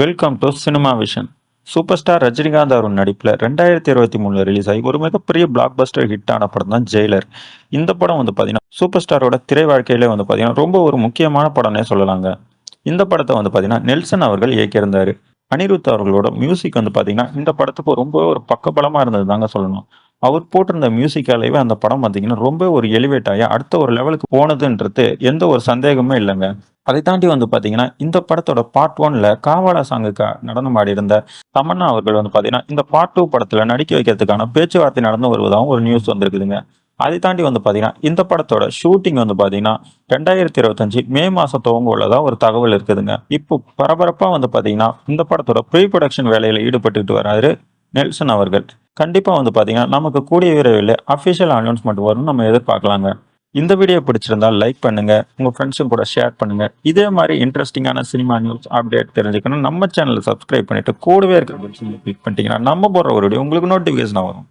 Welcome to cinema vision. Super star Rajinikanth அவர் நடிப்பில் 2023 release ஆகி ஒரு மிகப்பெரிய பிளாக் பஸ்டர் ஹிட் ஆன படம் தான் ஜெயிலர். இந்த படம் பார்த்தீங்கன்னா சூப்பர் ஸ்டாரோட திரை வாழ்க்கையிலே பார்த்தீங்கன்னா ரொம்ப ஒரு முக்கியமான படம்னே சொல்லலாங்க. இந்த படத்தை பார்த்தீங்கன்னா நெல்சன் அவர்கள் இயக்கியிருந்தாரு. அனிருத் அவர்களோட மியூசிக் பார்த்தீங்கன்னா இந்த படத்துக்கு ரொம்ப ஒரு பக்கபலமா இருந்தது தாங்க சொல்லணும். அவர் போட்டிருந்த மியூசிக்காலேயே அந்த படம் பார்த்தீங்கன்னா ரொம்ப ஒரு எலிவேட் ஆகி அடுத்த ஒரு லெவலுக்கு போனதுன்றது எந்த ஒரு சந்தேகமே இல்லைங்க. அதை தாண்டி பார்த்தீங்கன்னா இந்த படத்தோட பார்ட் 1ல காவாலா சாங்குக்கு நடனம் ஆடி இருந்த தமன்னா அவர்கள் பார்த்தீங்கன்னா இந்த பார்ட் 2 படத்துல நடிக்க வைக்கிறதுக்கான பேச்சுவார்த்தை நடந்து வருவதாகவும் ஒரு நியூஸ் வந்திருக்குதுங்க. அதை தாண்டி பார்த்தீங்கன்னா இந்த படத்தோட ஷூட்டிங் பார்த்தீங்கன்னா 2025 மே மாசம் துவங்க உள்ளதா ஒரு தகவல் இருக்குதுங்க. இப்போ பரபரப்பா பார்த்தீங்கன்னா இந்த படத்தோட ப்ரீ ப்ரொடக்ஷன் வேலையில ஈடுபட்டுட்டு வராரு நெல்சன் அவர்கள். கண்டிப்பா பார்த்தீங்கன்னா நமக்கு கூடிய விரைவில் அஃபிஷியல் அனௌன்ஸ்மெண்ட் வரும் நம்ம எதிர்பார்க்கலாங்க. இந்த வீடியோ பிடிச்சிருந்தா லைக் பண்ணுங்க, உங்க ஃப்ரெண்ட்ஸும் கூட ஷேர் பண்ணுங்க. இதே மாதிரி இன்ட்ரெஸ்டிங்கான சினிமா நியூஸ் அப்டேட் தெரிஞ்சுக்கணும் நம்ம சேனலை சப்ஸ்கிரைப் பண்ணிட்டு கூடவே இருக்கிற பெல் சிம்பலை கிளிக் பண்ணிட்டீங்கன்னா நம்ம போடுற ஒரு வீடியோ உங்களுக்கு நோட்டிஃபிகேஷன் வரும்.